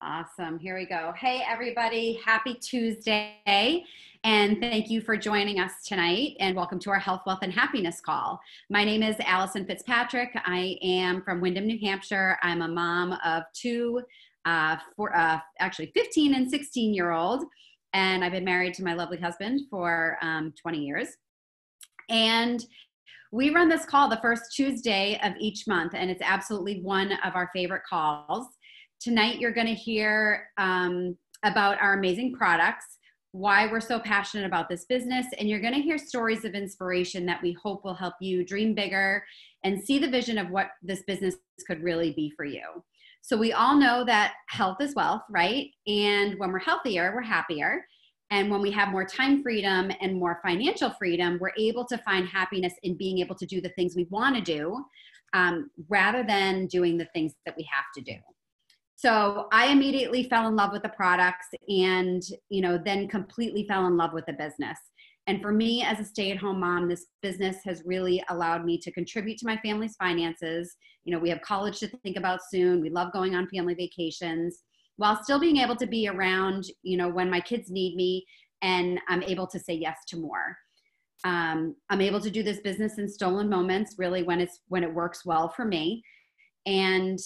Awesome. Here we go. Hey, everybody. Happy Tuesday. And thank you for joining us tonight. And welcome to our Health, Wealth, and Happiness call. My name is Allison Fitzpatrick. I am from Windham, New Hampshire. I'm a mom of two, actually 15 and 16-year-old. And I've been married to my lovely husband for 20 years. And we run this call the first Tuesday of each month, and it's absolutely one of our favorite calls. Tonight, you're going to hear about our amazing products, why we're so passionate about this business, and you're going to hear stories of inspiration that we hope will help you dream bigger and see the vision of what this business could really be for you. So we all know that health is wealth, right? And when we're healthier, we're happier. And when we have more time freedom and more financial freedom, we're able to find happiness in being able to do the things we want to do rather than doing the things that we have to do. So I immediately fell in love with the products and, then completely fell in love with the business. And for me as a stay-at-home mom, this business has really allowed me to contribute to my family's finances. We have college to think about soon. We love going on family vacations while still being able to be around, when my kids need me, and I'm able to say yes to more. I'm able to do this business in stolen moments, really when it works well for me. And,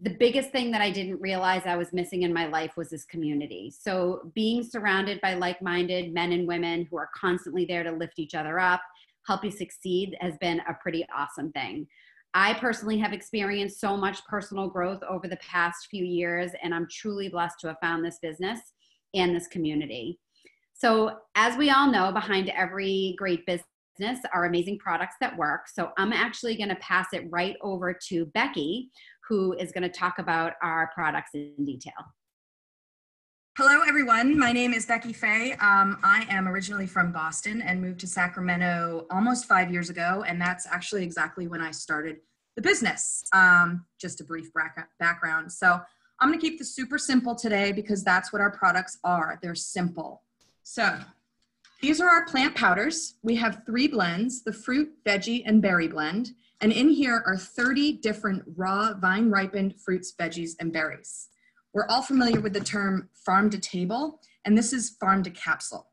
the biggest thing that I didn't realize I was missing in my life was this community. So being surrounded by like-minded men and women who are constantly there to lift each other up, help you succeed, has been a pretty awesome thing. I personally have experienced so much personal growth over the past few years, and I'm truly blessed to have found this business and this community. So as we all know, behind every great business are amazing products that work. So I'm actually going to pass it right over to Bekki, who is going to talk about our products in detail. Hello, everyone. My name is Bekki Fay. I am originally from Boston and moved to Sacramento almost 5 years ago, and that's actually exactly when I started the business. Just a brief background. So I'm going to keep this super simple today because that's what our products are. They're simple. So these are our plant powders. We have 3 blends, the fruit, veggie, and berry blend. And in here are 30 different raw vine-ripened fruits, veggies, and berries. We're all familiar with the term farm to table, and this is farm to capsule.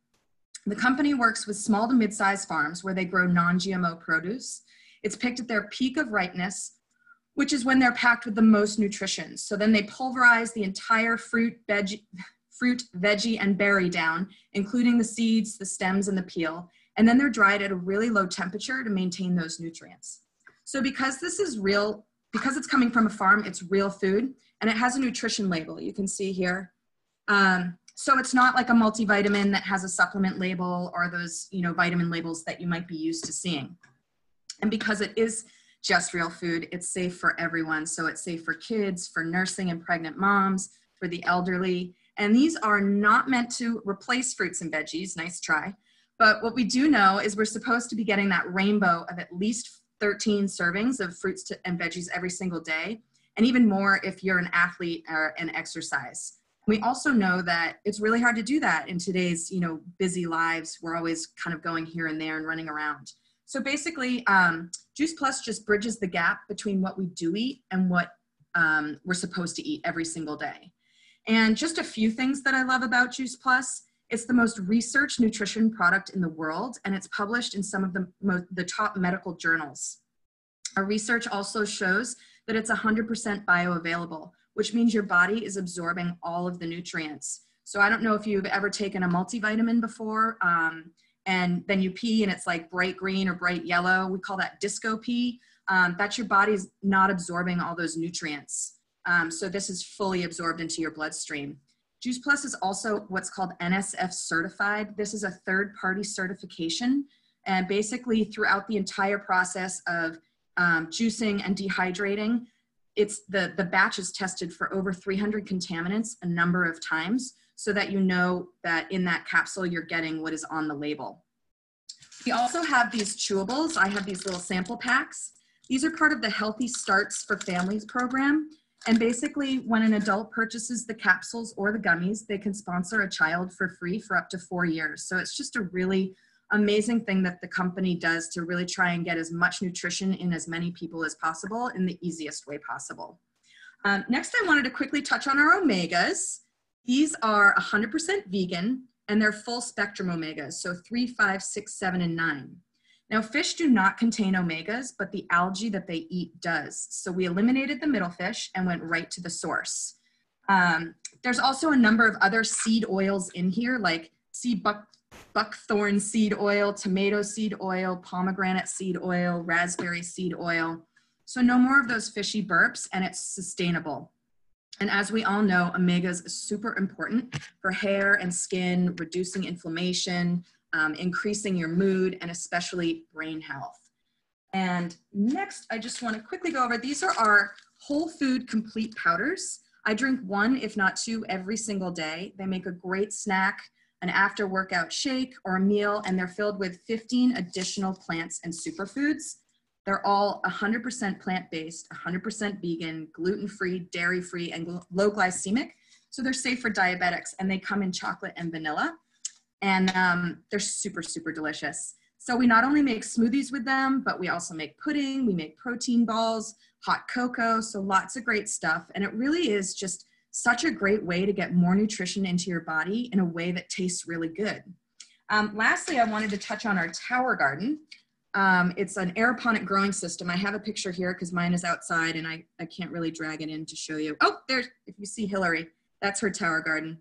The company works with small to mid-sized farms where they grow non-GMO produce. It's picked at their peak of ripeness, which is when they're packed with the most nutrition. So then they pulverize the entire fruit, veggie, and berry down, including the seeds, the stems, and the peel. And then they're dried at a really low temperature to maintain those nutrients. So because this is real, because it's coming from a farm, it's real food, and it has a nutrition label you can see here. So it's not like a multivitamin that has a supplement label or those, vitamin labels that you might be used to seeing. And because it is just real food, it's safe for everyone. So it's safe for kids, for nursing and pregnant moms, for the elderly. And these are not meant to replace fruits and veggies, nice try. But what we do know is we're supposed to be getting that rainbow of at least 13 servings of fruits and veggies every single day, and even more if you're an athlete or an exercise. We also know that it's really hard to do that in today's, busy lives. We're always kind of going here and there and running around. So basically, Juice Plus just bridges the gap between what we do eat and what we're supposed to eat every single day. And just a few things that I love about Juice Plus. It's the most researched nutrition product in the world, and it's published in some of the top medical journals. Our research also shows that it's 100% bioavailable, which means your body is absorbing all of the nutrients. So I don't know if you've ever taken a multivitamin before, and then you pee and it's like bright green or bright yellow. We call that disco pee. That's your body's not absorbing all those nutrients. So this is fully absorbed into your bloodstream. Juice Plus is also what's called NSF certified. This is a third-party certification. And basically throughout the entire process of juicing and dehydrating, the batch is tested for over 300 contaminants a number of times so that you know that in that capsule you're getting what is on the label. We also have these chewables. I have these little sample packs. These are part of the Healthy Starts for Families program. And basically, when an adult purchases the capsules or the gummies, they can sponsor a child for free for up to 4 years. So it's just a really amazing thing that the company does to really try and get as much nutrition in as many people as possible in the easiest way possible. Next, I wanted to quickly touch on our omegas. These are 100% vegan, and they're full spectrum omegas, so 3, 5, 6, 7, and 9. Now, fish do not contain omegas, but the algae that they eat does. So we eliminated the middle fish and went right to the source. There's also a number of other seed oils in here, like buckthorn seed oil, tomato seed oil, pomegranate seed oil, raspberry seed oil. So no more of those fishy burps, and it's sustainable. And as we all know, omegas is super important for hair and skin, reducing inflammation, increasing your mood, and especially brain health. And next, I just want to quickly go over, these are our whole food complete powders. I drink 1, if not 2, every single day. They make a great snack, an after workout shake or a meal, and they're filled with 15 additional plants and superfoods. They're all 100% plant-based, 100% vegan, gluten-free, dairy-free, and low glycemic. So they're safe for diabetics, and they come in chocolate and vanilla. And they're super, super delicious. So we not only make smoothies with them, but we also make pudding, we make protein balls, hot cocoa, so lots of great stuff. And it really is just such a great way to get more nutrition into your body in a way that tastes really good. Lastly, I wanted to touch on our tower garden. It's an aeroponic growing system. I have a picture here because mine is outside and I can't really drag it in to show you. Oh, there's, if you see Hilary, that's her tower garden.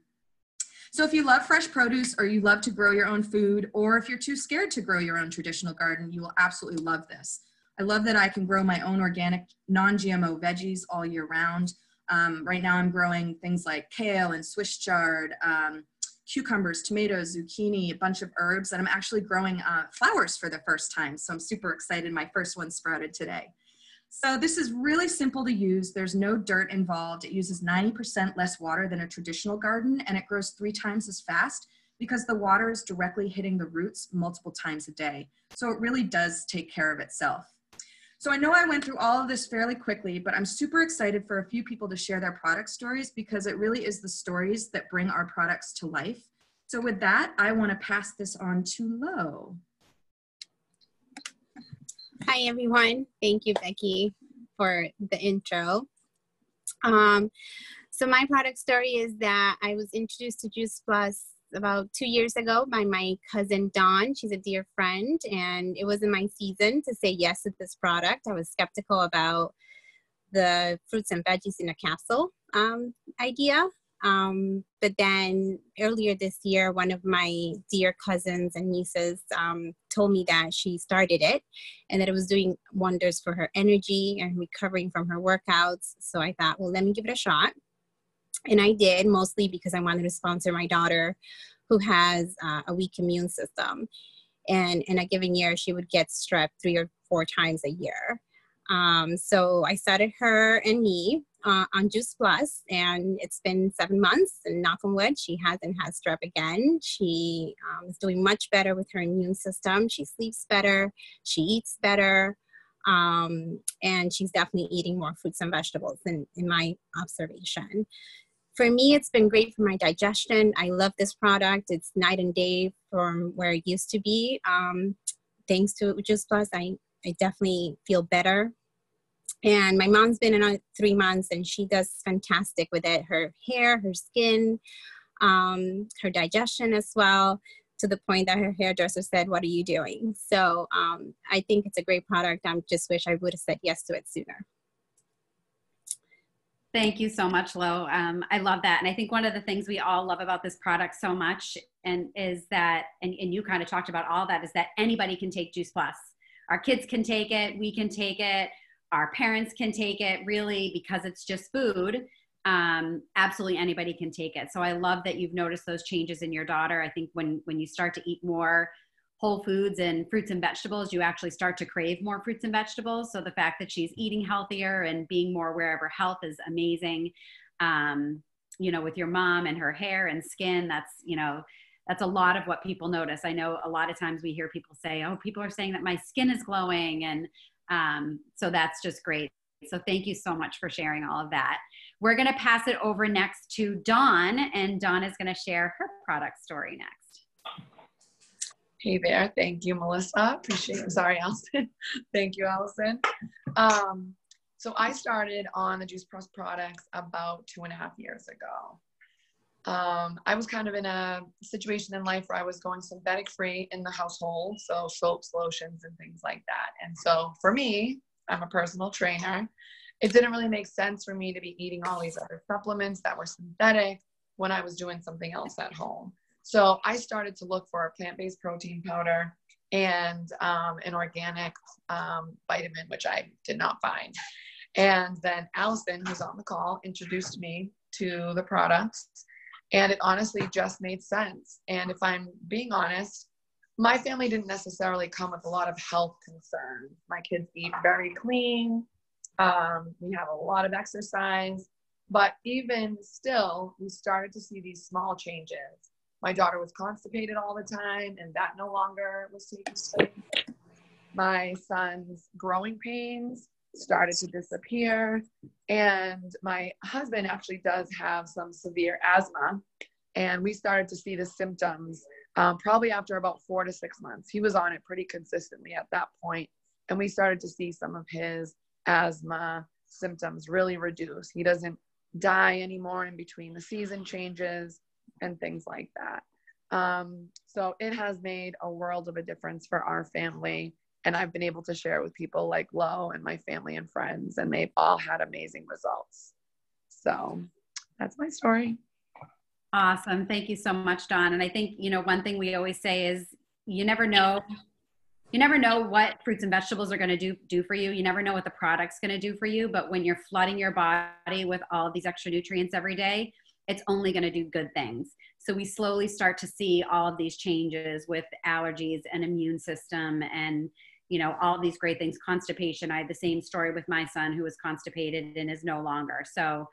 So if you love fresh produce or you love to grow your own food, or if you're too scared to grow your own traditional garden, you will absolutely love this. I love that I can grow my own organic, non-GMO veggies all year round. Right now I'm growing things like kale and Swiss chard, cucumbers, tomatoes, zucchini, a bunch of herbs, and I'm actually growing flowers for the first time. So I'm super excited. My first one sprouted today. So this is really simple to use. There's no dirt involved. It uses 90% less water than a traditional garden, and it grows 3 times as fast because the water is directly hitting the roots multiple times a day. So it really does take care of itself. So I know I went through all of this fairly quickly, but I'm super excited for a few people to share their product stories because it really is the stories that bring our products to life. So with that, I want to pass this on to Lo. Hi, everyone. Thank you, Bekki, for the intro. So my product story is that I was introduced to Juice Plus about 2 years ago by my cousin Dawn. She's a dear friend, and it wasn't my season to say yes to this product. I was skeptical about the fruits and veggies in a capsule idea. But then earlier this year, one of my dear cousins and nieces told me that she started it and that it was doing wonders for her energy and recovering from her workouts. So I thought, well, let me give it a shot. And I did, mostly because I wanted to sponsor my daughter who has a weak immune system. And in a given year, she would get strep 3 or 4 times a year. So I started her and me on Juice Plus, and it's been 7 months, and knock on wood, she hasn't had strep again. She is doing much better with her immune system. She sleeps better, she eats better, and she's definitely eating more fruits and vegetables in my observation. For me, it's been great for my digestion. I love this product. It's night and day from where it used to be. Thanks to Juice Plus, I definitely feel better. And my mom's been in 3 months, and she does fantastic with it. Her hair, her skin, her digestion as well, to the point that her hairdresser said, "What are you doing?" So I think it's a great product. I just wish I would have said yes to it sooner. Thank you so much, Lo. I love that. And I think one of the things we all love about this product so much and is that, and you kind of talked about all that, is that anybody can take Juice Plus. Our kids can take it, we can take it, our parents can take it, really, because it's just food. Absolutely anybody can take it. So I love that you've noticed those changes in your daughter. I think when you start to eat more whole foods and fruits and vegetables, you actually start to crave more fruits and vegetables. So the fact that she's eating healthier and being more aware of her health is amazing. You know, with your mom and her hair and skin, that's a lot of what people notice. I know a lot of times we hear people say, "Oh, people are saying that my skin is glowing." And so that's just great. So thank you so much for sharing all of that. We're going to pass it over next to Dawn, and Dawn is going to share her product story next. Hey there. Thank you, Melissa. Appreciate it. Sorry, Allison. Thank you, Allison. So I started on the Juice Plus products about 2.5 years ago. I was kind of in a situation in life where I was going synthetic free in the household. So soaps, lotions, and things like that. And so for me, I'm a personal trainer. It didn't really make sense for me to be eating all these other supplements that were synthetic when I was doing something else at home. So I started to look for a plant-based protein powder and an organic vitamin, which I did not find. And then Allison, who's on the call, introduced me to the products. And it honestly just made sense. And if I'm being honest, my family didn't necessarily come with a lot of health concerns. My kids eat very clean. We have a lot of exercise. But even still, we started to see these small changes. My daughter was constipated all the time, and that no longer was taking place. My son's growing pains started to disappear. And my husband actually does have some severe asthma. And we started to see the symptoms probably after about 4 to 6 months. He was on it pretty consistently at that point. And we started to see some of his asthma symptoms really reduce. He doesn't die anymore in between the season changes and things like that. So it has made a world of a difference for our family. And I've been able to share with people like Lo and my family and friends, and they've all had amazing results. So that's my story. Awesome. Thank you so much, Dawn. And I think, one thing we always say is you never know what fruits and vegetables are going to do for you. You never know what the product's going to do for you. But when you're flooding your body with all of these extra nutrients every day, it's only going to do good things. So we slowly start to see all of these changes with allergies and immune system and, all of these great things. Constipation. I had the same story with my son who was constipated and is no longer. So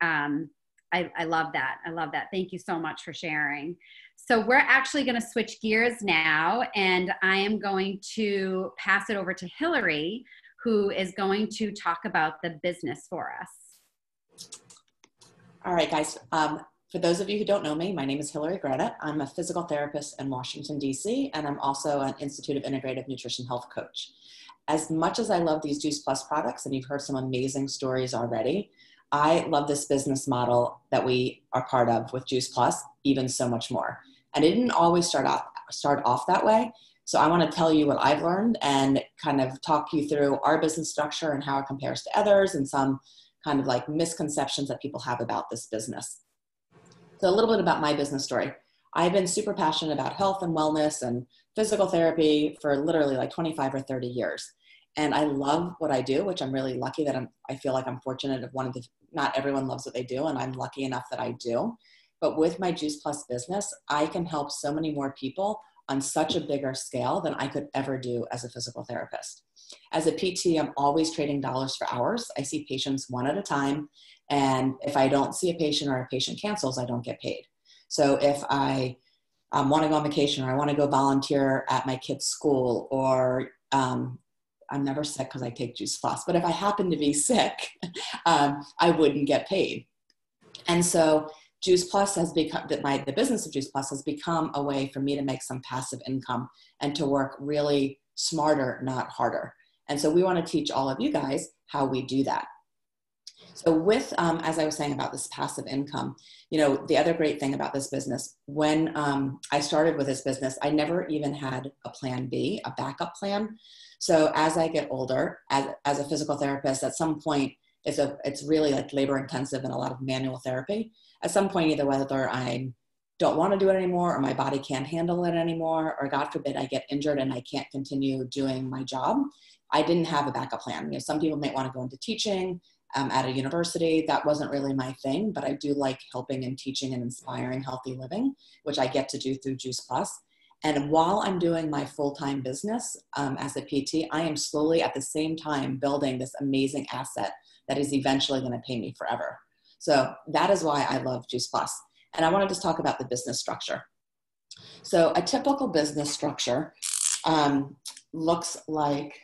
I love that. I love that. Thank you so much for sharing. So we're actually going to switch gears now, and I am going to pass it over to Hilary, who is going to talk about the business for us. All right, guys. For those of you who don't know me, my name is Hilary Greta. I'm a physical therapist in Washington, D.C., and I'm also an Institute of Integrative Nutrition Health coach. As much as I love these Juice Plus products, and you've heard some amazing stories already, I love this business model that we are part of with Juice Plus even so much more. And it didn't always start off that way. So I want to tell you what I've learned and kind of talk you through our business structure and how it compares to others and some kind of like misconceptions that people have about this business. So a little bit about my business story. I've been super passionate about health and wellness and physical therapy for literally like 25 or 30 years. And I love what I do, which I'm really lucky that I feel like I'm fortunate of not everyone loves what they do, and I'm lucky enough that I do. But with my Juice Plus business, I can help so many more people on such a bigger scale than I could ever do as a physical therapist. As a PT, I'm always trading dollars for hours. I see patients one at a time. And if I don't see a patient or a patient cancels, I don't get paid. So if I want to go on vacation or I want to go volunteer at my kid's school or I'm never sick because I take Juice Plus, but if I happen to be sick, I wouldn't get paid. And so Juice Plus has become, the business of Juice Plus has become a way for me to make some passive income and to work really smarter, not harder. And so we want to teach all of you guys how we do that. So with, as I was saying about this passive income, the other great thing about this business, when I started with this business, I never even had a plan B, a backup plan. So as I get older, as a physical therapist, at some point, it's really like labor intensive and a lot of manual therapy. At some point, either whether I don't want to do it anymore or my body can't handle it anymore, or God forbid I get injured and I can't continue doing my job, I didn't have a backup plan. Some people might want to go into teaching at a university. That wasn't really my thing, but I do like helping and teaching and inspiring healthy living, which I get to do through Juice Plus. And while I'm doing my full-time business as a PT, I am slowly at the same time building this amazing asset that is eventually going to pay me forever. So that is why I love Juice Plus. And I want to just talk about the business structure. So a typical business structure looks like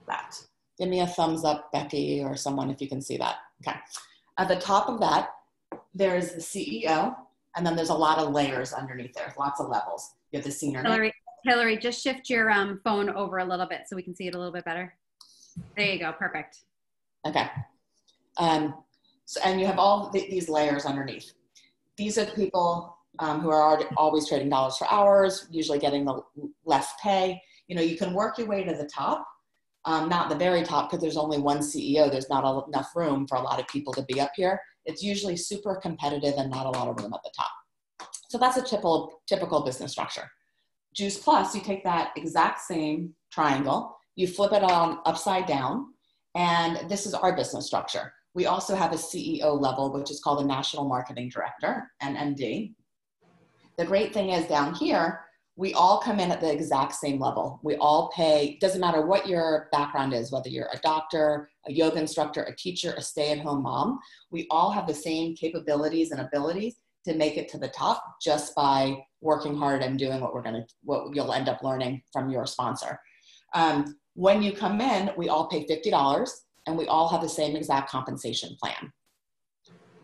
that. Give me a thumbs up, Bekki, or someone if you can see that. Okay. At the top of that, there's the CEO, and then there's a lot of layers underneath there, lots of levels. You have the senior. Hilary, just shift your phone over a little bit so we can see it a little bit better. There you go. Perfect. Okay. So, and you have all these layers underneath. These are the people who are always trading dollars for hours, usually getting the less pay. You know, you can work your way to the top, not the very top, because there's only one CEO. There's not enough room for a lot of people to be up here. It's usually super competitive and not a lot of room at the top. So that's a typical business structure. Juice Plus, you take that exact same triangle, you flip it on upside down, and this is our business structure. We also have a CEO level, which is called a National Marketing Director, an MD. The great thing is down here, we all come in at the exact same level. We all pay, doesn't matter what your background is, whether you're a doctor, a yoga instructor, a teacher, a stay-at-home mom, we all have the same capabilities and abilities to make it to the top just by working hard and doing what you'll end up learning from your sponsor. When you come in, we all pay $50 and we all have the same exact compensation plan.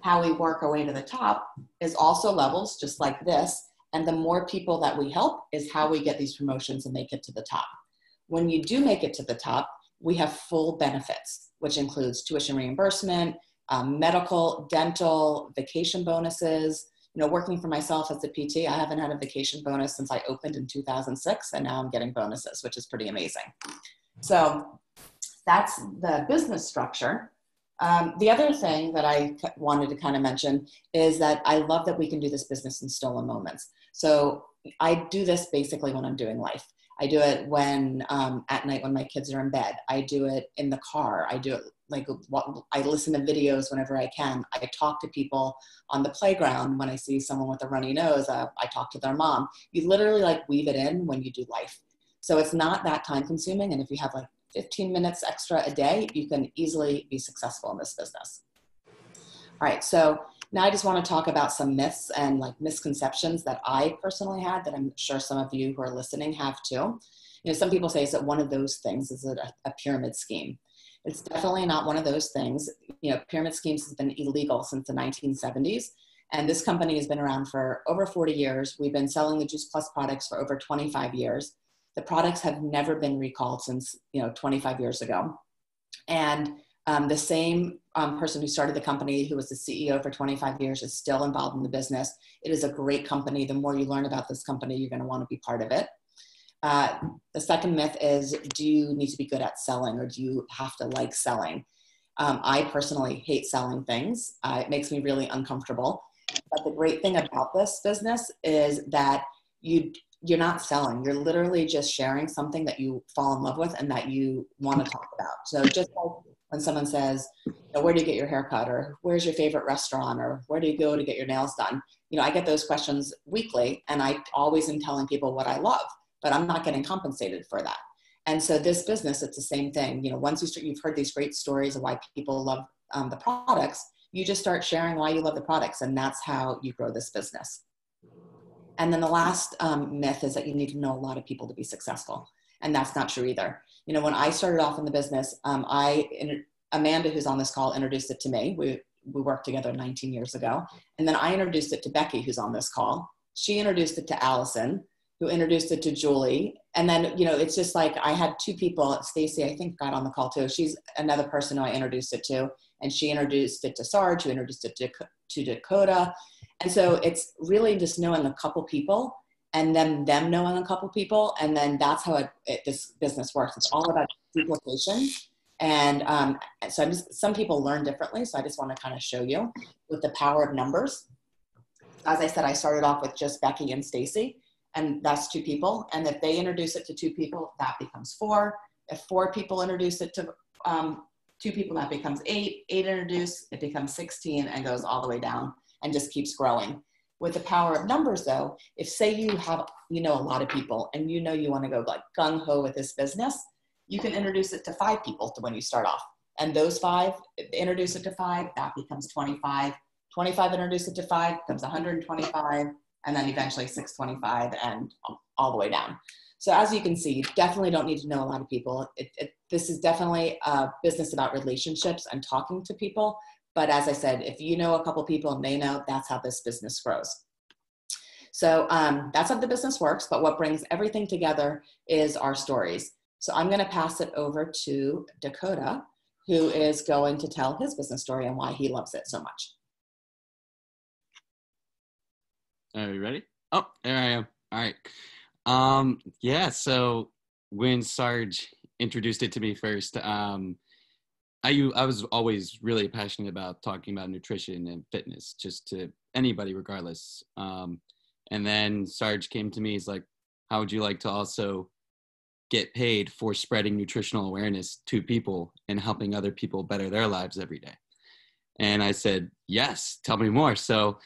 How we work our way to the top is also levels just like this. And the more people that we help is how we get these promotions and make it to the top. When you do make it to the top, we have full benefits, which includes tuition reimbursement, medical, dental, vacation bonuses. You know, working for myself as a PT, I haven't had a vacation bonus since I opened in 2006, and now I'm getting bonuses, which is pretty amazing. So that's the business structure. The other thing that I wanted to kind of mention is that I love that we can do this business in stolen moments. So I do this basically when I'm doing life. I do it when at night when my kids are in bed. I do it in the car. I do it like I listen to videos whenever I can. I talk to people on the playground when I see someone with a runny nose. I talk to their mom. You literally like weave it in when you do life. So it's not that time consuming. And if you have like 15 minutes extra a day, you can easily be successful in this business. All right, so now I just want to talk about some myths and like misconceptions that I personally had that I'm sure some of you who are listening have too. You know, some people say, is it one of those things? Is it a pyramid scheme? It's definitely not one of those things. You know, pyramid schemes has been illegal since the 1970s. And this company has been around for over 40 years. We've been selling the Juice Plus products for over 25 years. The products have never been recalled since, 25 years ago. And the same person who started the company, who was the CEO for 25 years, is still involved in the business. It is a great company. The more you learn about this company, you're going to want to be part of it. The second myth is, do you need to be good at selling, or do you have to like selling? I personally hate selling things. It makes me really uncomfortable. But the great thing about this business is that you're not selling. You're literally just sharing something that you fall in love with and that you want to talk about. So just like when someone says, where do you get your hair cut, or where's your favorite restaurant, or where do you go to get your nails done? I get those questions weekly, and I always am telling people what I love, but I'm not getting compensated for that. And so this business, it's the same thing. Once you've heard these great stories of why people love the products, you just start sharing why you love the products, and that's how you grow this business. And then the last myth is that you need to know a lot of people to be successful. And that's not true either. When I started off in the business, Amanda, who's on this call, introduced it to me. We worked together 19 years ago. And then I introduced it to Bekki, who's on this call. She introduced it to Allison, who introduced it to Julie. And then, it's just like I had two people. Stacy, I think, got on the call too. She's another person who I introduced it to. And she introduced it to Sarge, who introduced it to Dakota. And so it's really just knowing a couple people, and then them knowing a couple people. And then that's how this business works. It's all about duplication. And so some people learn differently. So I just want to kind of show you with the power of numbers. As I said, I started off with just Bekki and Stacy, and that's two people. And if they introduce it to two people, that becomes 4. If 4 people introduce it to 2 people, that becomes 8. 8 introduce, it becomes 16, and goes all the way down and just keeps growing. With the power of numbers though, if say you have, a lot of people and you want to go like gung-ho with this business, you can introduce it to 5 people when you start off. And those 5, introduce it to 5, that becomes 25. 25 introduce it to 5, becomes 125, and then eventually 625 and all the way down. So as you can see, you definitely don't need to know a lot of people. This is definitely a business about relationships and talking to people. But as I said, if you know a couple people and they know, that's how this business grows. So that's how the business works. But what brings everything together is our stories. So I'm going to pass it over to Dakota, who is going to tell his business story and why he loves it so much. Are you ready? Oh, there I am. All right. Yeah, so when Sarge introduced it to me first, I was always really passionate about talking about nutrition and fitness, just to anybody regardless. And then Sarge came to me, he's like, how would you like to also get paid for spreading nutritional awareness to people and helping other people better their lives every day? And I said, yes, tell me more. So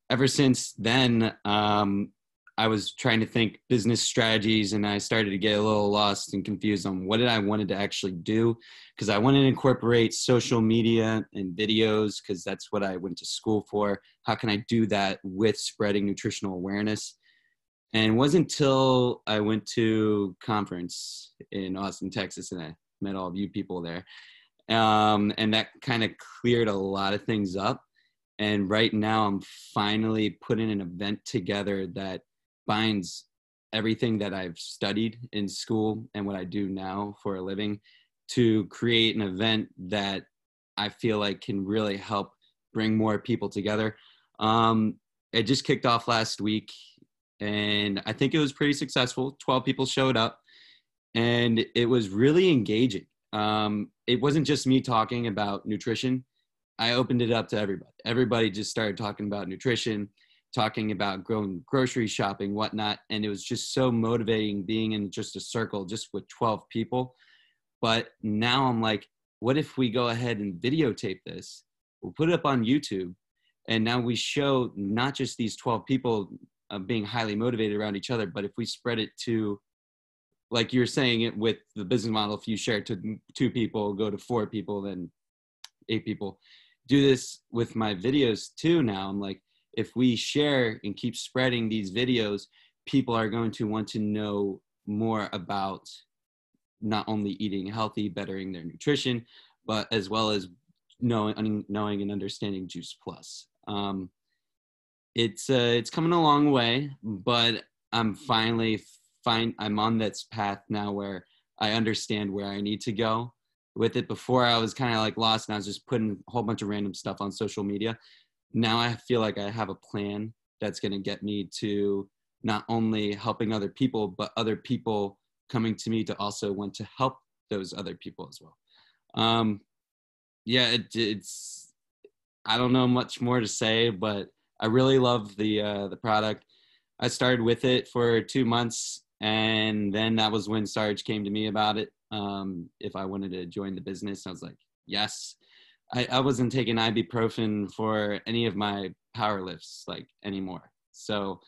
ever since then, I was trying to think business strategies, and I started to get a little lost and confused on what I wanted to actually do, because I wanted to incorporate social media and videos, because that's what I went to school for. How can I do that with spreading nutritional awareness? And it wasn't until I went to a conference in Austin, Texas, and I met all of you people there. And that kind of cleared a lot of things up. And right now I'm finally putting an event together that binds everything that I've studied in school and what I do now for a living to create an event that I feel like can really help bring more people together. It just kicked off last week, and I think it was pretty successful. 12 people showed up, and it was really engaging. It wasn't just me talking about nutrition. I opened it up to everybody. Everybody just started talking about nutrition, talking about grocery shopping, whatnot. And it was just so motivating being in just a circle, just with 12 people. But now I'm like, what if we go ahead and videotape this? We'll put it up on YouTube. And now we show not just these 12 people being highly motivated around each other, but if we spread it to, like you're saying it with the business model, if you share it to 2 people, go to 4 people, then 8 people. Do this with my videos too now. I'm like, if we share and keep spreading these videos, people are going to want to know more about not only eating healthy, bettering their nutrition, but as well as knowing and understanding Juice Plus. It's coming a long way, but I'm finally I'm on this path now where I understand where I need to go with it. Before I was kind of like lost, and I was just putting a whole bunch of random stuff on social media. Now I feel like I have a plan that's going to get me to not only helping other people, but other people coming to me to also want to help those other people as well. Yeah, it's, I don't know much more to say, but I really love the product. I started with it for 2 months, and then that was when Sarge came to me about it. If I wanted to join the business, I was like, yes. I wasn't taking ibuprofen for any of my power lifts like anymore. So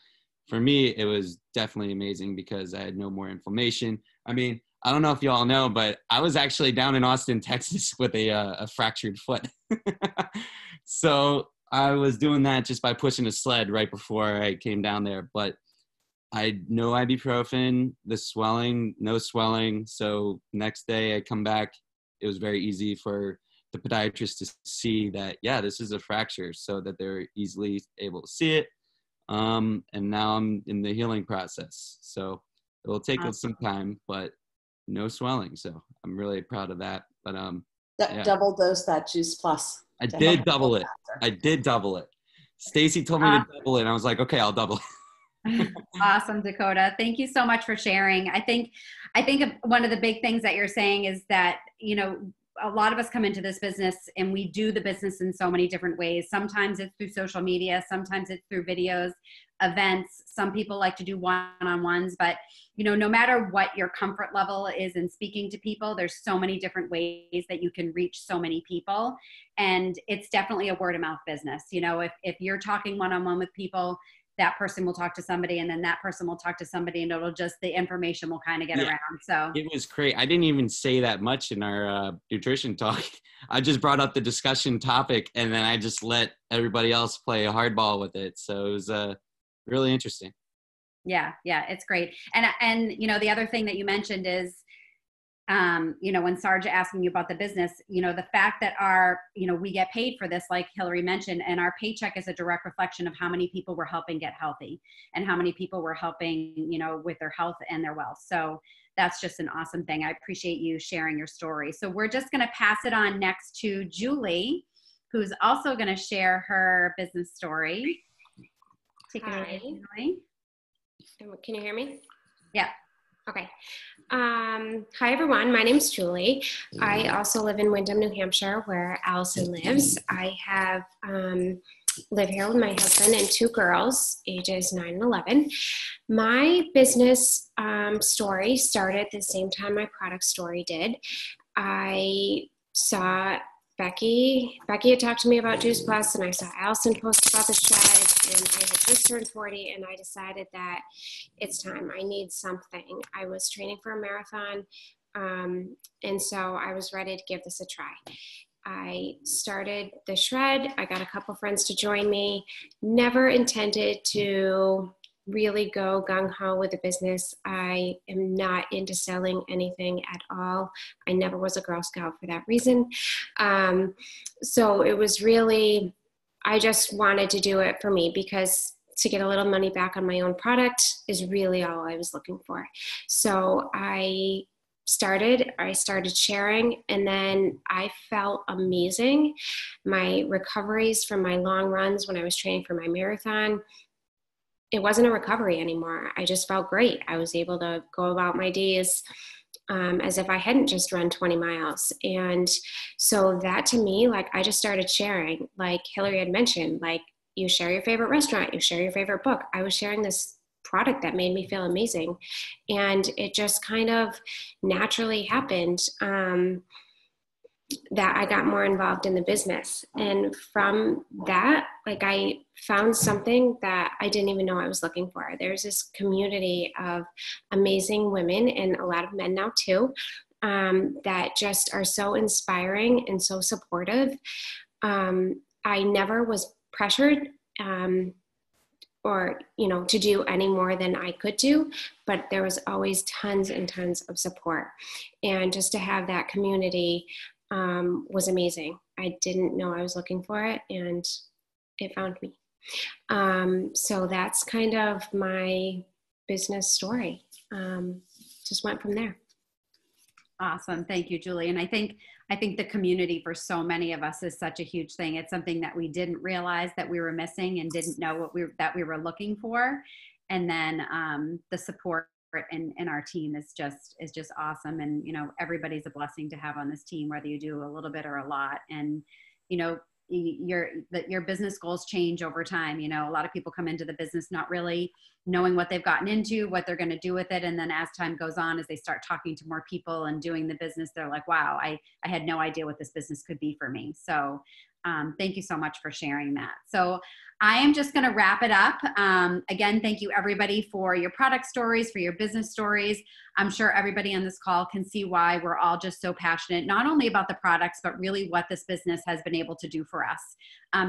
for me, it was definitely amazing because I had no more inflammation. I mean, I don't know if you all know, but I was actually down in Austin, Texas with a fractured foot. So I was doing that just by pushing a sled right before I came down there. But I had no ibuprofen, the swelling, no swelling. So next day I come back, it was very easy for the podiatrist to see that, yeah, this is a fracture, so that they're easily able to see it. And now I'm in the healing process. So it will take us some time, but no swelling. So I'm really proud of that. But yeah. Double dose that Juice Plus. I did double it. I did double it. Stacy told me to double it, and I was like, okay, I'll double it. Awesome, Dakota. Thank you so much for sharing. I think one of the big things that you're saying is that, you know, a lot of us come into this business and we do the business in so many different ways. Sometimes it's through social media, sometimes it's through videos, events. Some people like to do one-on-ones, but you know, no matter what your comfort level is in speaking to people, there's so many different ways that you can reach so many people. And it's definitely a word of mouth business. You know, if you're talking one-on-one with people, that person will talk to somebody, and then that person will talk to somebody, and it'll just, the information will kind of get around. So it was great. I didn't even say that much in our nutrition talk. I just brought up the discussion topic, and then I just let everybody else play hardball with it. So it was really interesting. Yeah, it's great. And you know, the other thing that you mentioned is, you know, when Sarge asking you about the business, you know, the fact that we get paid for this, like Hilary mentioned, and our paycheck is a direct reflection of how many people we're helping get healthy and how many people we're helping, you know, with their health and their wealth. So that's just an awesome thing. I appreciate you sharing your story. So we're just going to pass it on next to Julie, who's also going to share her business story. Take it away, Julie. Can you hear me? Yeah. Okay. Hi, everyone. My name is Julie. I also live in Windham, New Hampshire, where Allison lives. I have live here with my husband and two girls, ages 9 and 11. My business story started the same time my product story did. I saw Bekki had talked to me about Juice Plus, and I saw Allison post about the shed, and I had just turned 40, and I decided that it's time. I need something. I was training for a marathon, and so I was ready to give this a try. I started the shred. I got a couple friends to join me. Never intended to really go gung-ho with the business. I am not into selling anything at all. I never was a Girl Scout for that reason. So it was really, I just wanted to do it for me, because to get a little money back on my own product is really all I was looking for. So I started sharing, and then I felt amazing. My recoveries from my long runs when I was training for my marathon, it wasn't a recovery anymore. I just felt great. I was able to go about my days as if I hadn't just run 20 miles. And so that, to me, like, I just started sharing, like Hilary had mentioned, like, you share your favorite restaurant, you share your favorite book. I was sharing this product that made me feel amazing. And it just kind of naturally happened that I got more involved in the business. And from that, like, I found something that I didn't even know I was looking for. There's this community of amazing women, and a lot of men now too, that just are so inspiring and so supportive. I never was pressured or, to do any more than I could do, but there was always tons and tons of support. And just to have that community was amazing. I didn't know I was looking for it, and it found me. So that's kind of my business story. Just went from there. Awesome. Thank you, Julie. And I think the community for so many of us is such a huge thing. It's something that we didn't realize that we were missing and didn't know that we were looking for. And then the support in our team is just awesome. And, everybody's a blessing to have on this team, whether you do a little bit or a lot. And, your business goals change over time. A lot of people come into the business not really knowing what they've gotten into, what they're going to do with it. And then as time goes on, as they start talking to more people and doing the business, they're like, wow, I had no idea what this business could be for me. So thank you so much for sharing that. So I am just going to wrap it up. Again, thank you everybody for your product stories, for your business stories. I'm sure everybody on this call can see why we're all just so passionate, not only about the products, but really what this business has been able to do for us.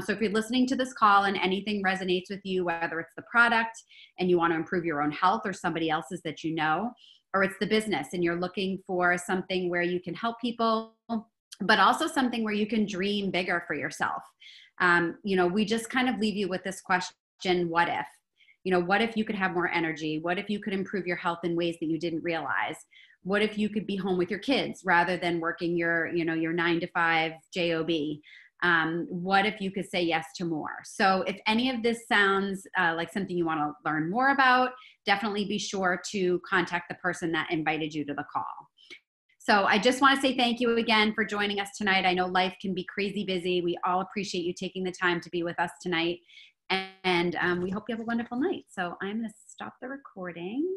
So if you're listening to this call and anything resonates with you, whether it's the product and you want to improve your own health or somebody else's that you know, or it's the business and you're looking for something where you can help people, but also something where you can dream bigger for yourself. We just kind of leave you with this question, what if? What if you could have more energy? What if you could improve your health in ways that you didn't realize? What if you could be home with your kids rather than working your 9-to-5 job? What if you could say yes to more? So if any of this sounds like something you want to learn more about, definitely be sure to contact the person that invited you to the call. So I just want to say thank you again for joining us tonight. I know life can be crazy busy. We all appreciate you taking the time to be with us tonight. And we hope you have a wonderful night. So I'm going to stop the recording.